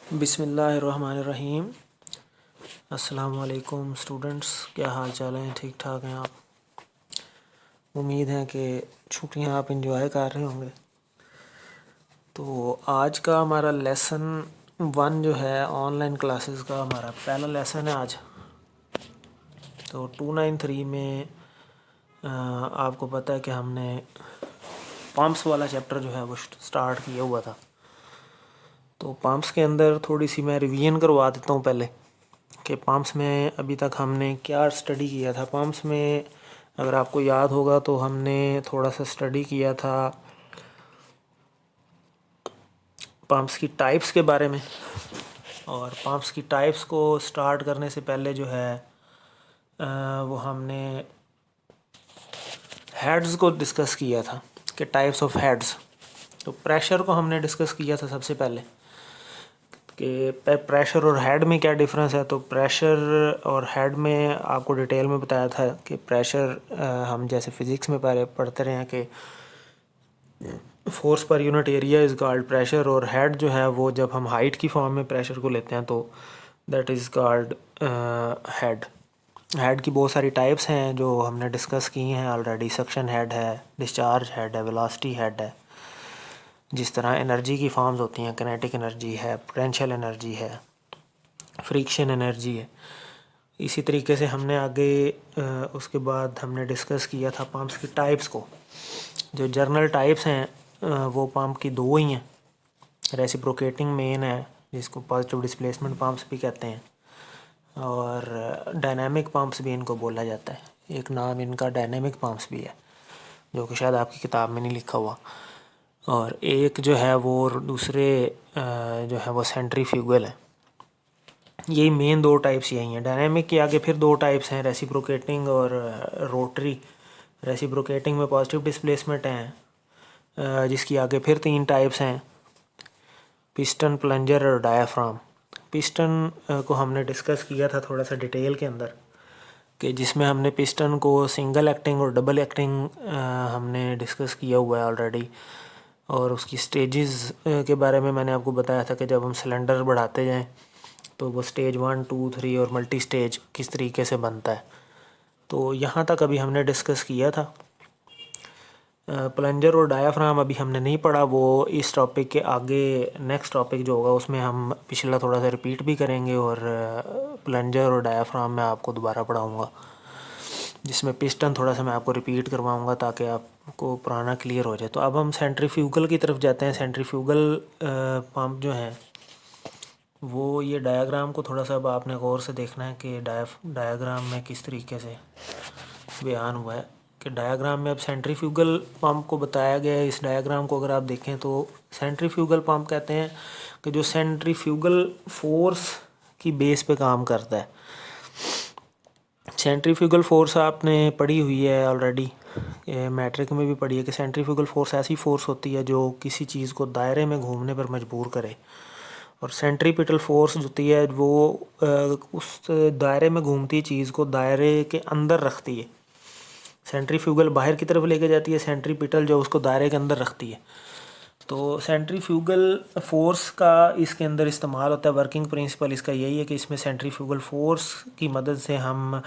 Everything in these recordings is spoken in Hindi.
बिस्मिल्लाहिर्रहमानिर्रहीम। अस्सलाम वालेकुम स्टूडेंट्स, क्या हाल चाल हैं? ठीक ठाक हैं आप? उम्मीद है कि छुट्टियां आप एंजॉय कर रहे होंगे। तो आज का हमारा लेसन 1 जो है ऑनलाइन क्लासेस का हमारा पहला लेसन है आज। तो 293 में आपको पता है कि हमने पंप्स वाला चैप्टर जो है वो स्टार्ट किया हुआ था। तो पंप्स के अंदर थोड़ी सी मैं रिवीजन करवा देता हूँ पहले कि पंप्स में अभी तक हमने क्या स्टडी किया था। पंप्स में अगर आपको याद होगा तो हमने थोड़ा सा स्टडी किया था पंप्स की टाइप्स के बारे में। और पंप्स की टाइप्स को स्टार्ट करने से पहले जो है वो हमने हेड्स को डिस्कस किया था कि टाइप्स ऑफ हेड्स। तो प्रेशर को हमने डिस्कस किया था सबसे पहले कि प्रेशर और हेड में क्या डिफरेंस है। तो प्रेशर और हेड में आपको डिटेल में बताया था कि प्रेशर हम जैसे फिज़िक्स में पढ़ते रहे हैं कि force per unit area is called pressure, और हेड जो है वो जब हम हाइट की फॉर्म में प्रेशर को लेते हैं तो that is called head. Head की बहुत सारी टाइप्स हैं जो हमने डिस्कस की हैं ऑलरेडी। सक्शन हेड है, डिस्चार्ज हेड है, वेलोसिटी हेड है। जिस तरह एनर्जी की फॉर्म्स होती हैं, किनेटिक एनर्जी है, पोटेंशियल एनर्जी है, फ्रिक्शन एनर्जी है। इसी तरीके से हमने आगे उसके बाद हमने डिस्कस किया था पंप्स की टाइप्स को। जो जर्नल टाइप्स हैं वो पंप की 2 ही हैं। रेसिप्रोकेटिंग मेन है जिसको पॉजिटिव डिस्प्लेसमेंट पंप्स भी कहते हैं, और डायनामिक पंप्स भी इनको बोला जाता है। एक नाम इनका डायनामिक पंप्स भी है जो कि शायद आपकी किताब में नहीं लिखा हुआ। और एक जो है वो दूसरे जो है वो सेंट्रीफ्यूगल है। यही मेन 2 टाइप्स यही हैं। डायनामिक के आगे फिर 2 टाइप्स हैं, रेसिप्रोकेटिंग और रोटरी। रेसिप्रोकेटिंग में पॉजिटिव डिस्प्लेसमेंट हैं जिसकी आगे फिर 3 टाइप्स हैं, पिस्टन, प्लंजर और डायाफ्राम। पिस्टन को हमने डिस्कस किया था थोड़ा सा डिटेल के अंदर कि जिसमें हमने पिस्टन को सिंगल एक्टिंग और डबल एक्टिंग हमने डिस्कस किया हुआ है ऑलरेडी। और उसकी स्टेजेस के बारे में मैंने आपको बताया था कि जब हम सिलेंडर बढ़ाते जाएं तो वो स्टेज 1, 2, 3 और मल्टी स्टेज किस तरीके से बनता है। तो यहाँ तक अभी हमने डिस्कस किया था। प्लंजर और डायाफ्राम अभी हमने नहीं पढ़ा, वो इस टॉपिक के आगे नेक्स्ट टॉपिक जो होगा उसमें हम पिछला थोड़ा सा रिपीट भी करेंगे, और प्लंजर और डायाफ्राम मैं आपको दोबारा पढ़ाऊँगा, जिसमें पिस्टन थोड़ा सा मैं आपको रिपीट करवाऊँगा ताकि आपको पुराना क्लियर हो जाए। तो अब हम सेंट्रीफ्यूगल की तरफ जाते हैं। सेंट्रीफ्यूगल पंप जो है वो ये डायग्राम को थोड़ा सा अब आपने गौर से देखना है कि डायग्राम में किस तरीके से बयान हुआ है कि डायग्राम में अब सेंट्रीफ्यूगल पंप को बताया गया है। इस डायग्राम को अगर आप देखें तो सेंट्रीफ्यूगल पंप कहते हैं कि जो सेंट्रीफ्यूगल फोर्स की बेस पे काम करता है। सेंट्रीफ्यूगल फोर्स आपने पढ़ी हुई है ऑलरेडी, मैट्रिक में भी पढ़ी है कि सेंट्रीफ्यूगल फोर्स ऐसी फोर्स होती है जो किसी चीज़ को दायरे में घूमने पर मजबूर करे, और सेंट्रीपिटल फोर्स होती है वो उस दायरे में घूमती चीज़ को दायरे के अंदर रखती है। सेंट्रीफ्यूगल बाहर की तरफ लेके जाती है, सेंट्रीपिटल जो उसको दायरे के अंदर रखती है। तो सेंट्रीफ्यूगल फोर्स का इसके अंदर इस्तेमाल होता है। वर्किंग प्रिंसिपल इसका यही है कि इसमें सेंट्रीफ्यूगल फोर्स की मदद से हम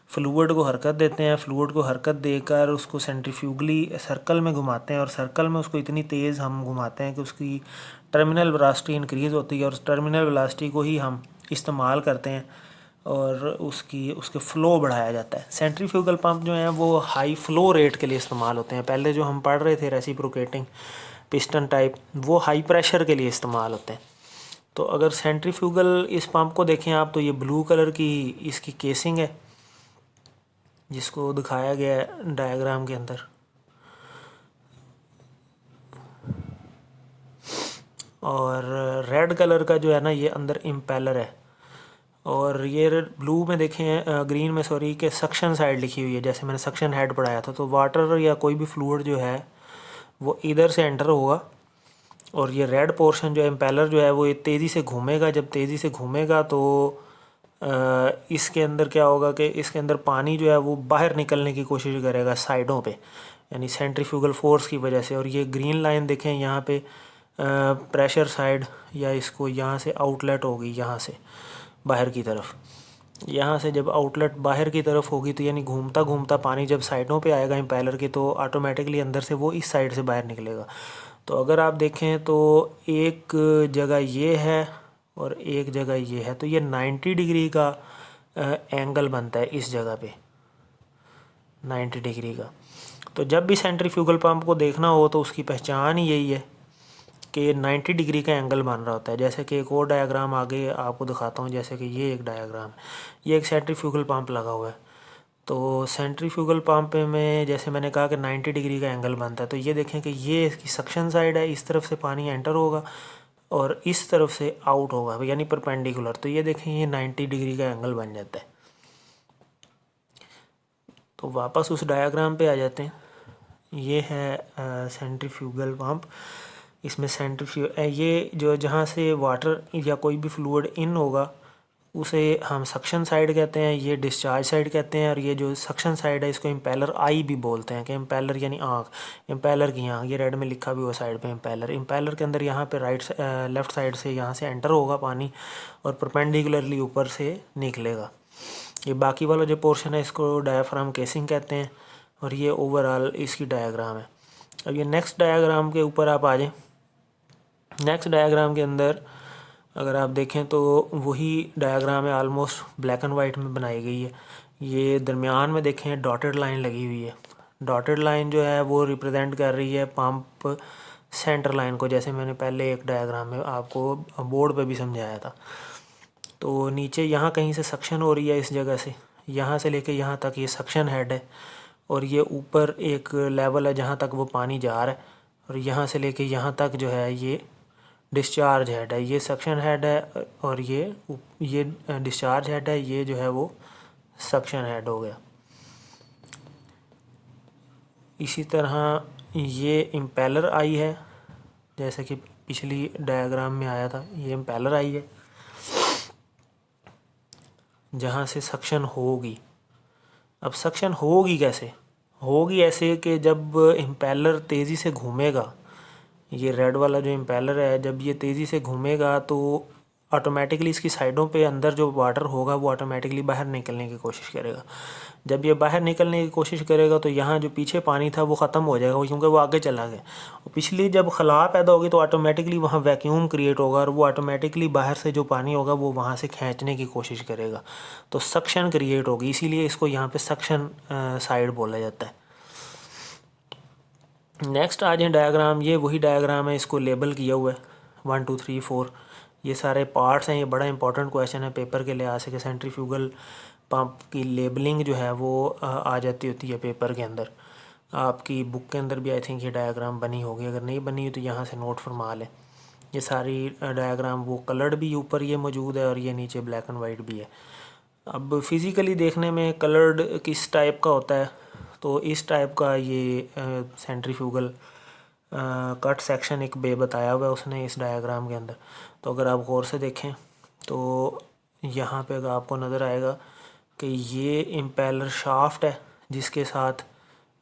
फ्लूइड को हरकत देते हैं। फ्लूइड को हरकत देकर उसको सेंट्रीफ्यूगली सर्कल में घुमाते हैं, और सर्कल में उसको इतनी तेज़ हम घुमाते हैं कि उसकी टर्मिनल वेलोसिटी इंक्रीज़ होती है, और टर्मिनल वेलोसिटी को ही हम इस्तेमाल करते हैं और उसके फ़्लो बढ़ाया जाता है। सेंट्रीफ्यूगल पंप जो हैं वो हाई फ़्लो रेट के लिए इस्तेमाल होते हैं। पहले जो हम पढ़ रहे थे रेसिप्रोकेटिंग पिस्टन टाइप, वो हाई प्रेशर के लिए इस्तेमाल होते हैं। तो अगर सेंट्रीफ्यूगल इस पंप को देखें आप तो ये ब्लू कलर की इसकी केसिंग है जिसको दिखाया गया है डायग्राम के अंदर, और रेड कलर का जो है ना ये अंदर इम्पेलर है। और ये ब्लू में देखें, ग्रीन में सॉरी, कि सक्शन साइड लिखी हुई है। जैसे मैंने सक्शन हेड पढ़ाया था तो वाटर या कोई भी फ्लूइड जो है वो इधर से एंटर होगा, और ये रेड पोर्शन जो है इम्पेलर जो है वो तेज़ी से घूमेगा। जब तेज़ी से घूमेगा तो इसके अंदर क्या होगा कि इसके अंदर पानी जो है वो बाहर निकलने की कोशिश करेगा साइडों पे, यानी सेंट्रीफ्यूगल फोर्स की वजह से। और ये ग्रीन लाइन देखें यहाँ पे प्रेशर साइड, या इसको यहाँ से आउटलेट होगी यहाँ से बाहर की तरफ। यहाँ से जब आउटलेट बाहर की तरफ होगी तो यानी घूमता घूमता पानी जब साइडों पे आएगा इम्पेलर के तो ऑटोमेटिकली अंदर से वो इस साइड से बाहर निकलेगा। तो अगर आप देखें तो एक जगह ये है और एक जगह ये है, तो ये 90 डिग्री का एंगल बनता है इस जगह पे, 90 डिग्री का। तो जब भी सेंट्रीफ्यूगल पंप को देखना हो तो उसकी पहचान ही यही है कि 90 डिग्री का एंगल बन रहा होता है। जैसे कि एक और डायग्राम आगे आपको दिखाता हूँ, जैसे कि ये एक डायग्राम है, ये एक सेंट्रीफ्यूगल पंप लगा हुआ है। तो सेंट्रीफ्यूगल पंप में जैसे मैंने कहा कि 90 डिग्री का एंगल बनता है। तो ये देखें कि ये इसकी सक्शन साइड है, इस तरफ से पानी एंटर होगा और इस तरफ से आउट होगा, यानी परपेंडिकुलर। तो ये देखें ये 90 डिग्री का एंगल बन जाता है। तो वापस उस डायग्राम पे आ जाते हैं। ये है सेंट्रीफ्यूगल पंप। इसमें ये जो जहाँ से वाटर या कोई भी फ्लूइड इन होगा उसे हम सक्शन साइड कहते हैं, ये डिस्चार्ज साइड कहते हैं। और ये जो सक्शन साइड है इसको इम्पेलर आई भी बोलते हैं, कि इम्पेलर यानी आँख, इम्पेलर की आँख। ये रेड में लिखा भी हुआ साइड पे इम्पेलर। इम्पेलर के अंदर यहाँ पे लेफ़्ट साइड से यहाँ से एंटर होगा पानी और परपेंडिकुलरली ऊपर से निकलेगा। ये बाकी वाला जो पोर्शन है इसको डायाफ्राम केसिंग कहते हैं। और ये ओवरऑल इसकी डायग्राम है। अब ये नेक्स्ट डायग्राम के ऊपर आप आ जाएं। नेक्स्ट डायग्राम के अंदर अगर आप देखें तो वही डायग्राम है, ऑलमोस्ट ब्लैक एंड वाइट में बनाई गई है। ये दरमियान में देखें डॉटेड लाइन लगी हुई है। डॉटेड लाइन जो है वो रिप्रेजेंट कर रही है पंप सेंटर लाइन को, जैसे मैंने पहले एक डायग्राम में आपको बोर्ड पे भी समझाया था। तो नीचे यहाँ कहीं से सक्शन हो रही है, इस जगह से यहाँ से लेके यहाँ तक ये सक्शन हेड है। और ये ऊपर एक लेवल है जहाँ तक वो पानी जा रहा है। और यहाँ से लेके यहाँ तक जो है ये डिस्चार्ज हेड है। ये सक्शन हेड है और ये डिस्चार्ज हेड है, ये जो है वो सक्शन हेड हो गया। इसी तरह ये इम्पेलर आई है, जैसे कि पिछली डायग्राम में आया था। ये इम्पेलर आई है जहाँ से सक्शन होगी। अब सक्शन होगी कैसे? होगी ऐसे कि जब इम्पेलर तेज़ी से घूमेगा, ये रेड वाला जो इम्पेलर है जब ये तेज़ी से घूमेगा तो ऑटोमेटिकली इसकी साइडों पे अंदर जो वाटर होगा वो ऑटोमेटिकली बाहर निकलने की कोशिश करेगा। जब ये बाहर निकलने की कोशिश करेगा तो यहाँ जो पीछे पानी था वो ख़त्म हो जाएगा, क्योंकि वो आगे चला गया। और पिछली जब खला पैदा होगी तो ऑटोमेटिकली वहाँ वैक्यूम क्रिएट होगा और वो ऑटोमेटिकली बाहर से जो पानी होगा वो वहाँ से खींचने की कोशिश करेगा, तो सक्शन क्रिएट होगी। इसीलिए इसको यहाँ पे सक्शन साइड बोला जाता है। नेक्स्ट आ जाए डायग्राम, ये वही डायग्राम है, इसको लेबल किया हुआ है 1 2 3 4। ये सारे पार्ट्स हैं। ये बड़ा इंपॉर्टेंट क्वेश्चन है पेपर के लिहाज से कि सेंट्रीफ्यूगल पंप की लेबलिंग जो है वो आ जाती होती है पेपर के अंदर। आपकी बुक के अंदर भी आई थिंक ये डायग्राम बनी होगी, अगर नहीं बनी हुई तो यहाँ से नोट फरमा लें। ये सारी डायग्राम वो कलर्ड भी ऊपर ये मौजूद है और ये नीचे ब्लैक एंड वाइट भी है। अब फिज़िकली देखने में कलर्ड किस टाइप का होता है, तो इस टाइप का ये सेंट्रीफ्यूगल कट सेक्शन एक बे बताया हुआ है उसने इस डायग्राम के अंदर। तो अगर आप गौर से देखें तो यहाँ पे अगर आपको नज़र आएगा कि ये इम्पेलर शाफ्ट है जिसके साथ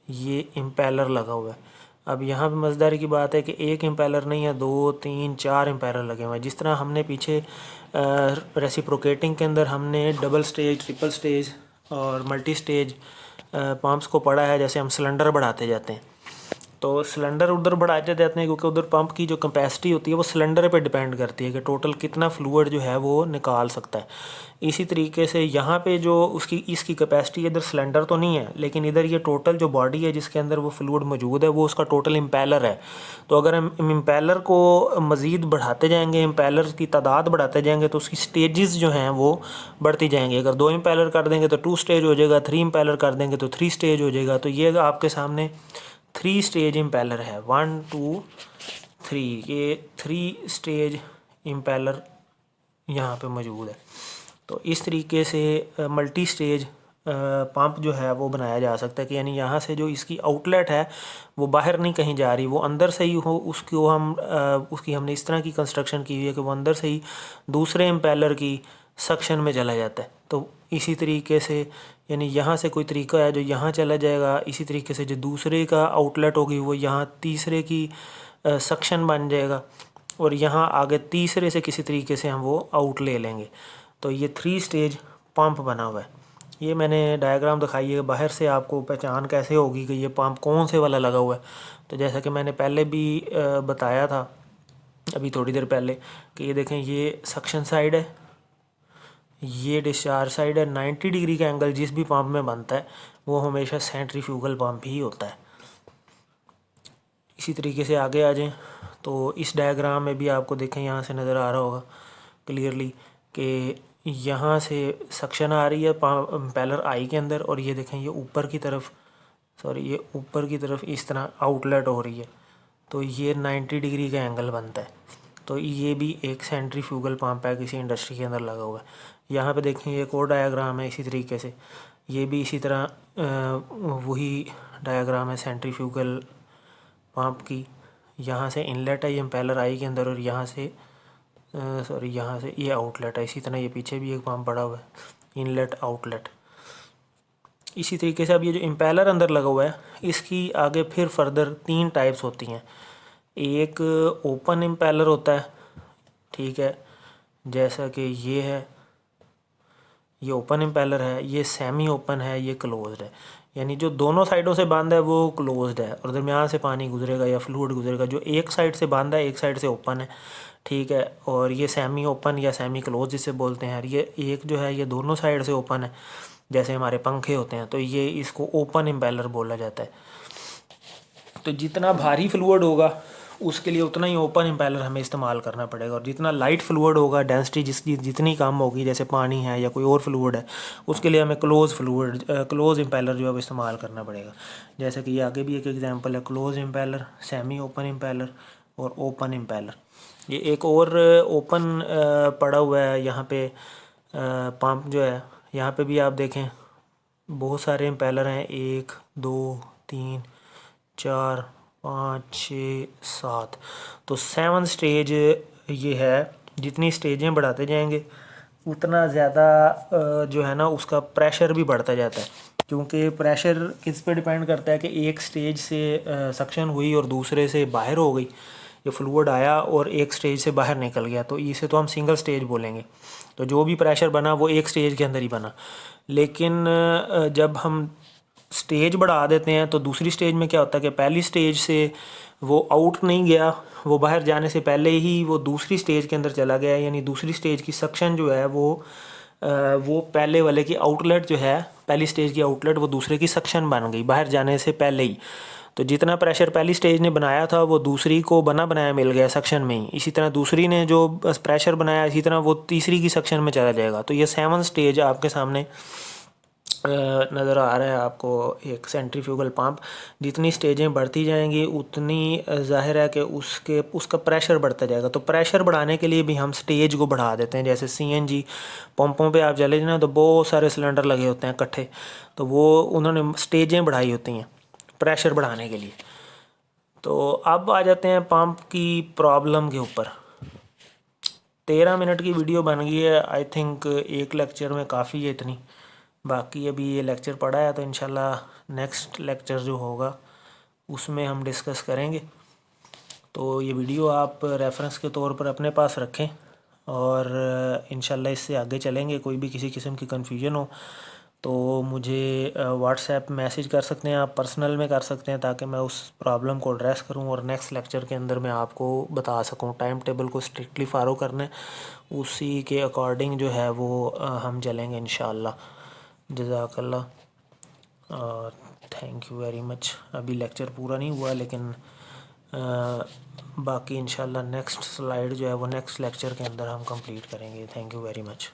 ये इम्पेलर लगा हुआ है। अब यहाँ पे मज़ेदारी की बात है कि एक इम्पेलर नहीं है, 2 3 4 इम्पेलर लगे हुए हैं। जिस तरह हमने पीछे रेसिप्रोकेटिंग के अंदर हमने डबल स्टेज, ट्रिपल स्टेज और मल्टी स्टेज पंप्स को पढ़ा है, जैसे हम सिलेंडर बढ़ाते जाते हैं तो सिलेंडर उधर बढ़ाते जाते हैं क्योंकि उधर पंप की जो कैपेसिटी होती है वो सिलेंडर पे डिपेंड करती है कि टोटल कितना फ्लूइड जो है वो निकाल सकता है। इसी तरीके से यहाँ पे जो इसकी कैपेसिटी इधर सिलेंडर तो नहीं है, लेकिन इधर ये टोटल जो बॉडी है जिसके अंदर वो फ्लूइड मौजूद है वो उसका टोटल इम्पेलर है। तो अगर हम इम्पेलर को मज़ीद बढ़ाते जाएंगे, इम्पेलर की तादाद बढ़ाते जाएंगे तो उसकी स्टेजेस जो हैं वो बढ़ती जाएंगी। अगर 2 इम्पेलर कर देंगे तो 2 स्टेज हो जाएगा, 3 इम्पेलर कर देंगे तो 3 स्टेज हो जाएगा। तो ये आपके सामने 3 स्टेज इम्पेलर है, 1 2 3, ये 3 स्टेज इम्पेलर यहाँ पे मौजूद है। तो इस तरीके से मल्टी स्टेज पंप जो है वो बनाया जा सकता है कि यानी यहाँ से जो इसकी आउटलेट है वो बाहर नहीं कहीं जा रही, वो अंदर से ही हो। उसकी हमने इस तरह की कंस्ट्रक्शन की हुई है कि वो अंदर से ही दूसरे इम्पेलर की सक्शन में चला जाता है। तो इसी तरीके से यानी यहाँ से कोई तरीका है जो यहाँ चला जाएगा, इसी तरीके से जो दूसरे का आउटलेट होगी वो यहाँ तीसरे की सक्शन बन जाएगा और यहाँ आगे तीसरे से किसी तरीके से हम वो आउट ले लेंगे। तो ये 3 स्टेज पंप बना हुआ है। ये मैंने डायग्राम दिखाई है, बाहर से आपको पहचान कैसे होगी कि ये पंप कौन से वाला लगा हुआ है। तो जैसा कि मैंने पहले भी बताया था अभी थोड़ी देर पहले कि ये देखें, ये सक्शन साइड है, ये डिस्चार्ज साइड है। 90 डिग्री का एंगल जिस भी पंप में बनता है वो हमेशा सेंट्रीफ्यूगल पंप ही होता है। इसी तरीके से आगे आ जाएं तो इस डायग्राम में भी आपको देखें, यहाँ से नज़र आ रहा होगा क्लियरली कि यहाँ से सक्शन आ रही है इम्पेलर आई के अंदर, और ये देखें ये ऊपर की तरफ, ये ऊपर की तरफ इस तरह आउटलेट हो रही है। तो ये 90 डिग्री का एंगल बनता है। तो ये भी एक सेंट्रीफ्यूगल पंप है, किसी इंडस्ट्री के अंदर लगा हुआ है। यहाँ पे देखें एक और डायग्राम है इसी तरीके से, ये भी इसी तरह वही डायग्राम है सेंट्रीफ्यूगल पंप की। यहाँ से इनलेट है ये इम्पेलर आई के अंदर, और यहाँ से यहाँ से ये आउटलेट है। इसी तरह ये पीछे भी एक पंप पड़ा हुआ है, इनलेट आउटलेट। इसी तरीके से अब ये जो इम्पेलर अंदर लगा हुआ है इसकी आगे फिर फर्दर 3 टाइप्स होती हैं। एक ओपन इम्पेलर होता है, ठीक है, जैसा कि ये है, ये ओपन इम्पेलर है, ये सेमी ओपन है, ये क्लोज्ड है। यानी जो दोनों साइडों से बांधा है वो क्लोज्ड है और दरमियान से पानी गुजरेगा या फ्लूइड गुजरेगा। जो एक साइड से बांधा है एक साइड से ओपन है, ठीक है, और ये सेमी ओपन या सेमी क्लोज जिसे बोलते हैं। ये एक जो है ये दोनों साइड से ओपन है, जैसे हमारे पंखे होते हैं, तो ये इसको ओपन इम्पेलर बोला जाता है। तो जितना भारी फ्लूइड होगा उसके लिए उतना ही ओपन इम्पेलर हमें इस्तेमाल करना पड़ेगा, और जितना लाइट फ्लूइड होगा, डेंसिटी जिसकी जितनी कम होगी, जैसे पानी है या कोई और फ्लूइड है, उसके लिए हमें क्लोज इम्पेलर जो है वो इस्तेमाल करना पड़ेगा। जैसे कि ये आगे भी एक एग्जांपल है, close impeller, semi open impeller और ओपन इम्पेलर। ये एक और ओपन पड़ा हुआ है यहाँ पे पंप जो है, यहाँ पे भी आप देखें बहुत सारे इम्पेलर हैं, 1 2 3 4 5 6 7। तो 7 स्टेज ये है। जितनी स्टेजें बढ़ाते जाएंगे उतना ज़्यादा जो है ना उसका प्रेशर भी बढ़ता जाता है, क्योंकि प्रेशर किस पे डिपेंड करता है कि एक स्टेज से सक्शन हुई और दूसरे से बाहर हो गई, ये फ्लूइड आया और एक स्टेज से बाहर निकल गया, तो इसे तो हम सिंगल स्टेज बोलेंगे। तो जो भी प्रेशर बना वो एक स्टेज के अंदर ही बना। लेकिन जब हम स्टेज बढ़ा देते हैं तो दूसरी स्टेज में क्या होता है कि पहली स्टेज से वो आउट नहीं गया, वो बाहर जाने से पहले ही वो दूसरी स्टेज के अंदर चला गया। यानी दूसरी स्टेज की सक्शन जो है वो पहले वाले की आउटलेट जो है, पहली स्टेज की आउटलेट वो दूसरे की सक्शन बन गई बाहर जाने से पहले ही। तो जितना प्रेशर पहली स्टेज ने बनाया था वो दूसरी को बना बनाया मिल गया सक्शन में ही। इसी तरह दूसरी ने जो प्रेशर बनाया इसी तरह वो तीसरी की सक्शन में चला जाएगा। तो ये 7 स्टेज आपके सामने नज़र आ रहा है आपको एक सेंट्रीफ्यूगल पंप। जितनी स्टेजें बढ़ती जाएंगी उतनी जाहिर है कि उसका प्रेशर बढ़ता जाएगा। तो प्रेशर बढ़ाने के लिए भी हम स्टेज को बढ़ा देते हैं। जैसे CNG पंपों पे आप चले जाना तो बहुत सारे सिलेंडर लगे होते हैं इकट्ठे, तो वो उन्होंने स्टेजें बढ़ाई होती हैं प्रेशर बढ़ाने के लिए। तो अब आ जाते हैं पंप की प्रॉब्लम के ऊपर। 13 मिनट की वीडियो बन गई है, आई थिंक एक लेक्चर में काफ़ी है इतनी। बाकी अभी ये लेक्चर पढ़ा है तो इंशाल्लाह नेक्स्ट लेक्चर जो होगा उसमें हम डिस्कस करेंगे। तो ये वीडियो आप रेफरेंस के तौर पर अपने पास रखें और इंशाल्लाह इससे आगे चलेंगे। कोई भी किसी किस्म की कन्फ्यूजन हो तो मुझे व्हाट्सएप मैसेज कर सकते हैं, आप पर्सनल में कर सकते हैं, ताकि मैं उस प्रॉब्लम को एड्रेस करूं और नेक्स्ट लेक्चर के अंदर मैं आपको बता सकूं। टाइम टेबल को स्ट्रिक्टली फॉलो करना है, उसी के अकॉर्डिंग जो है वो हम चलेंगे इंशाल्लाह। जज़ाकल्लाह, थैंक यू वेरी मच। अभी लेक्चर पूरा नहीं हुआ लेकिन बाकी इंशाल्लाह नेक्स्ट स्लाइड जो है वो नेक्स्ट लेक्चर के अंदर हम कंप्लीट करेंगे। Thank you very much.